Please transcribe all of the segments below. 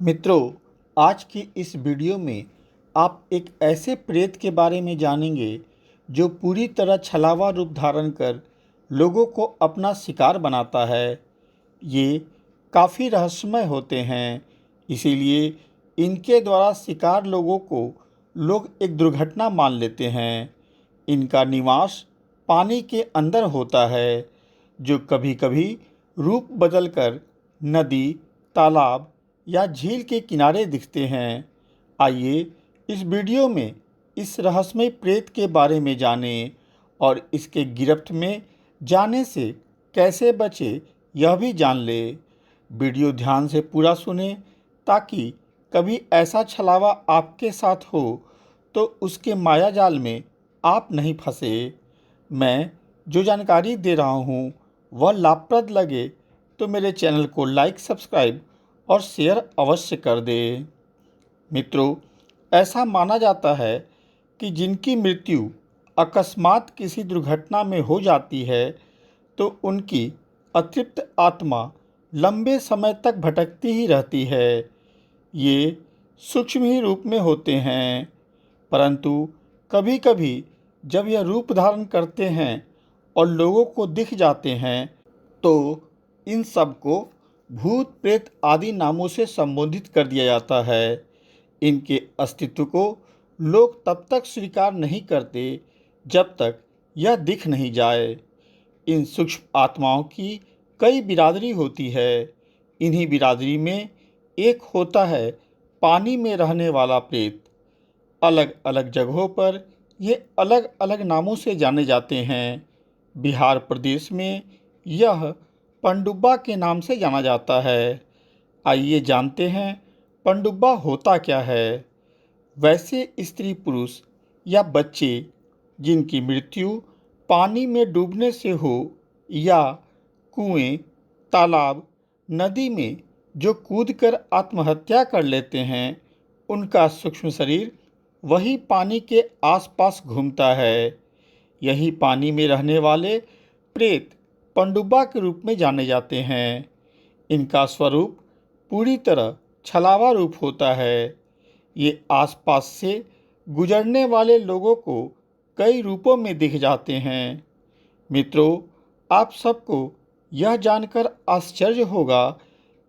मित्रों, आज की इस वीडियो में आप एक ऐसे प्रेत के बारे में जानेंगे जो पूरी तरह छलावा रूप धारण कर लोगों को अपना शिकार बनाता है। ये काफ़ी रहस्यमय होते हैं, इसीलिए इनके द्वारा शिकार लोगों को लोग एक दुर्घटना मान लेते हैं। इनका निवास पानी के अंदर होता है, जो कभी-कभी रूप बदलकर नदी, तालाब या झील के किनारे दिखते हैं। आइए इस वीडियो में इस रहस्यमय प्रेत के बारे में जानें और इसके गिरफ्त में जाने से कैसे बचे यह भी जान ले। वीडियो ध्यान से पूरा सुने ताकि कभी ऐसा छलावा आपके साथ हो तो उसके माया जाल में आप नहीं फंसे। मैं जो जानकारी दे रहा हूँ वह लाभप्रद लगे तो मेरे चैनल को लाइक, सब्सक्राइब और शेयर अवश्य कर दें। मित्रों, ऐसा माना जाता है कि जिनकी मृत्यु अकस्मात किसी दुर्घटना में हो जाती है तो उनकी अतृप्त आत्मा लंबे समय तक भटकती ही रहती है। ये सूक्ष्म ही रूप में होते हैं, परंतु कभी-कभी जब यह रूप धारण करते हैं और लोगों को दिख जाते हैं तो इन सब को भूत, प्रेत आदि नामों से संबोधित कर दिया जाता है। इनके अस्तित्व को लोग तब तक स्वीकार नहीं करते जब तक यह दिख नहीं जाए। इन सूक्ष्म आत्माओं की कई बिरादरी होती है। इन्हीं बिरादरी में एक होता है पानी में रहने वाला प्रेत। अलग अलग जगहों पर ये अलग अलग नामों से जाने जाते हैं। बिहार प्रदेश में यह पनडुब्बा के नाम से जाना जाता है। आइए जानते हैं पनडुब्बा होता क्या है। वैसे स्त्री पुरुष या बच्चे जिनकी मृत्यु पानी में डूबने से हो या कुएं, तालाब, नदी में जो कूदकर आत्महत्या कर लेते हैं, उनका सूक्ष्म शरीर वही पानी के आसपास घूमता है। यही पानी में रहने वाले प्रेत पनडुब्बा के रूप में जाने जाते हैं। इनका स्वरूप पूरी तरह छलावा रूप होता है। ये आसपास से गुजरने वाले लोगों को कई रूपों में दिख जाते हैं। मित्रों, आप सबको यह जानकर आश्चर्य होगा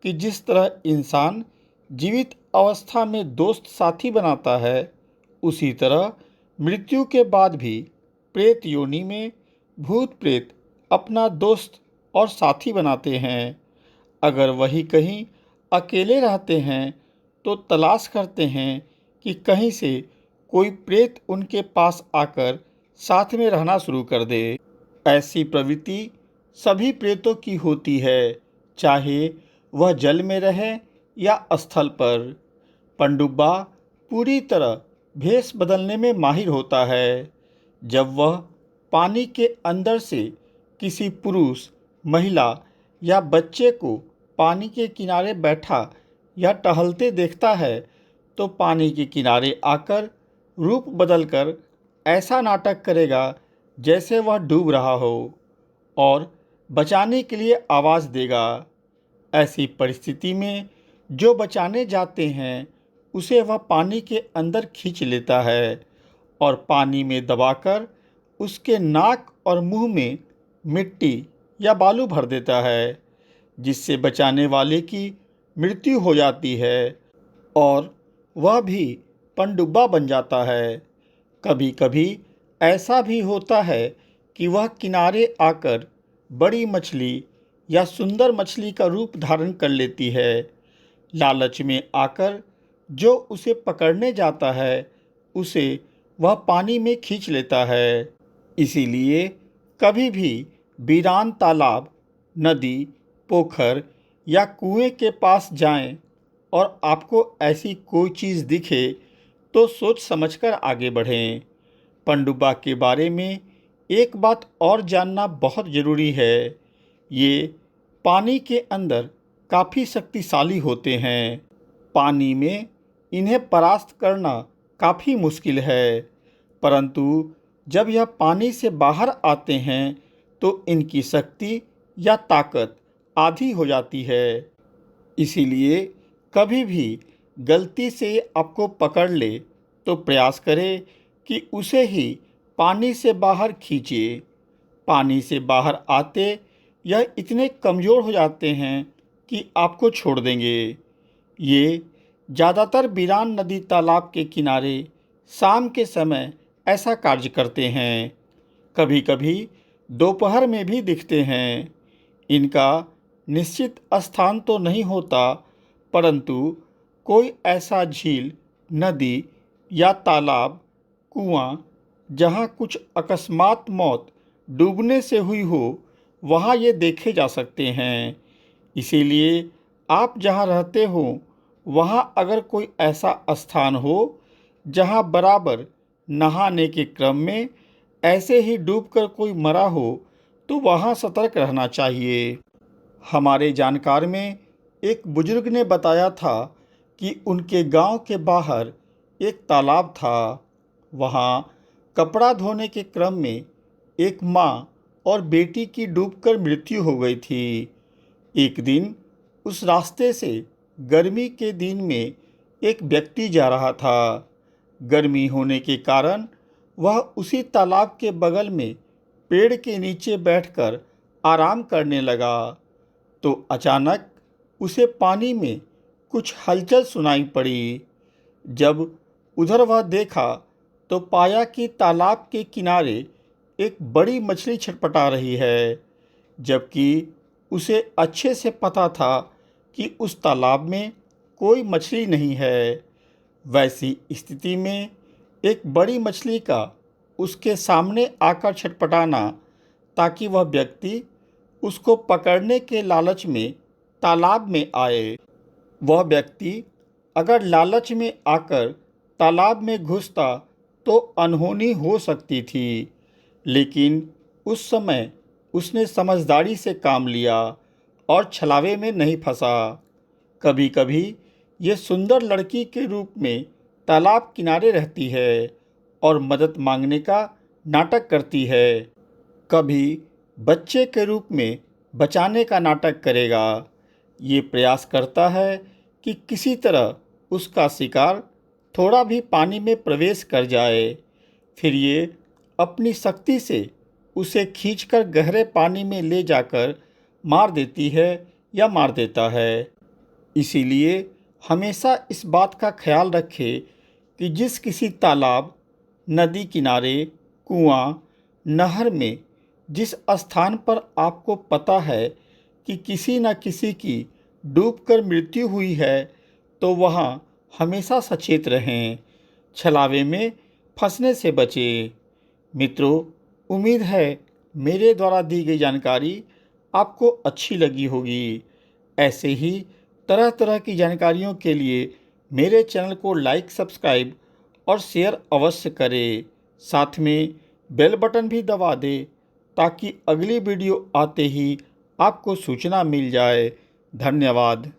कि जिस तरह इंसान जीवित अवस्था में दोस्त साथी बनाता है, उसी तरह मृत्यु के बाद भी प्रेत योनि में भूत प्रेत अपना दोस्त और साथी बनाते हैं। अगर वही कहीं अकेले रहते हैं तो तलाश करते हैं कि कहीं से कोई प्रेत उनके पास आकर साथ में रहना शुरू कर दे। ऐसी प्रवृत्ति सभी प्रेतों की होती है, चाहे वह जल में रहे या स्थल पर। पनडुब्बा पूरी तरह भेष बदलने में माहिर होता है। जब वह पानी के अंदर से किसी पुरुष, महिला या बच्चे को पानी के किनारे बैठा या टहलते देखता है तो पानी के किनारे आकर रूप बदलकर ऐसा नाटक करेगा जैसे वह डूब रहा हो और बचाने के लिए आवाज़ देगा। ऐसी परिस्थिति में जो बचाने जाते हैं उसे वह पानी के अंदर खींच लेता है और पानी में दबाकर उसके नाक और मुंह में मिट्टी या बालू भर देता है, जिससे बचाने वाले की मृत्यु हो जाती है और वह भी पनडुब्बा बन जाता है। कभी-कभी ऐसा भी होता है कि वह किनारे आकर बड़ी मछली या सुंदर मछली का रूप धारण कर लेती है। लालच में आकर जो उसे पकड़ने जाता है उसे वह पानी में खींच लेता है। इसीलिए कभी भी वीरान तालाब, नदी, पोखर या कुएं के पास जाएं और आपको ऐसी कोई चीज़ दिखे तो सोच समझकर आगे बढ़ें। पनडुब्बा के बारे में एक बात और जानना बहुत ज़रूरी है। ये पानी के अंदर काफ़ी शक्तिशाली होते हैं। पानी में इन्हें परास्त करना काफ़ी मुश्किल है, परंतु जब यह पानी से बाहर आते हैं तो इनकी शक्ति या ताकत आधी हो जाती है। इसीलिए कभी भी गलती से आपको पकड़ ले तो प्रयास करें कि उसे ही पानी से बाहर खींचे। पानी से बाहर आते यह इतने कमज़ोर हो जाते हैं कि आपको छोड़ देंगे। ये ज़्यादातर वीरान नदी तालाब के किनारे शाम के समय ऐसा कार्य करते हैं। कभी-कभी दोपहर में भी दिखते हैं। इनका निश्चित स्थान तो नहीं होता, परंतु कोई ऐसा झील, नदी या तालाब, कुआं जहां कुछ अकस्मात मौत डूबने से हुई हो, वहां ये देखे जा सकते हैं। इसीलिए आप जहां रहते हो, वहां अगर कोई ऐसा स्थान हो जहां बराबर नहाने के क्रम में ऐसे ही डूबकर कोई मरा हो, तो वहां सतर्क रहना चाहिए। हमारे जानकार में एक बुजुर्ग ने बताया था कि उनके गांव के बाहर एक तालाब था। वहां कपड़ा धोने के क्रम में एक माँ और बेटी की डूबकर मृत्यु हो गई थी। एक दिन उस रास्ते से गर्मी के दिन में एक व्यक्ति जा रहा था। गर्मी होने के कारण वह उसी तालाब के बगल में पेड़ के नीचे बैठकर आराम करने लगा, तो अचानक उसे पानी में कुछ हलचल सुनाई पड़ी। जब उधर वह देखा तो पाया कि तालाब के किनारे एक बड़ी मछली छटपटा रही है, जबकि उसे अच्छे से पता था कि उस तालाब में कोई मछली नहीं है। वैसी स्थिति में एक बड़ी मछली का उसके सामने आकर छटपटाना, ताकि वह व्यक्ति उसको पकड़ने के लालच में तालाब में आए। वह व्यक्ति अगर लालच में आकर तालाब में घुसता तो अनहोनी हो सकती थी, लेकिन उस समय उसने समझदारी से काम लिया और छलावे में नहीं फंसा। कभी-कभी ये सुंदर लड़की के रूप में तालाब किनारे रहती है और मदद मांगने का नाटक करती है। कभी बच्चे के रूप में बचाने का नाटक करेगा। ये प्रयास करता है कि किसी तरह उसका शिकार थोड़ा भी पानी में प्रवेश कर जाए। फिर ये अपनी शक्ति से उसे खींचकर गहरे पानी में ले जाकर मार देती है या मार देता है। इसीलिए हमेशा इस बात का ख्याल रखें कि जिस किसी तालाब, नदी किनारे, कुआं, नहर में जिस स्थान पर आपको पता है कि किसी न किसी की डूबकर मृत्यु हुई है, तो वहाँ हमेशा सचेत रहें, छलावे में फंसने से बचें। मित्रों, उम्मीद है मेरे द्वारा दी गई जानकारी आपको अच्छी लगी होगी। ऐसे ही तरह तरह की जानकारियों के लिए मेरे चैनल को लाइक, सब्सक्राइब और शेयर अवश्य करें। साथ में बेल बटन भी दबा दें, ताकि अगली वीडियो आते ही आपको सूचना मिल जाए। धन्यवाद।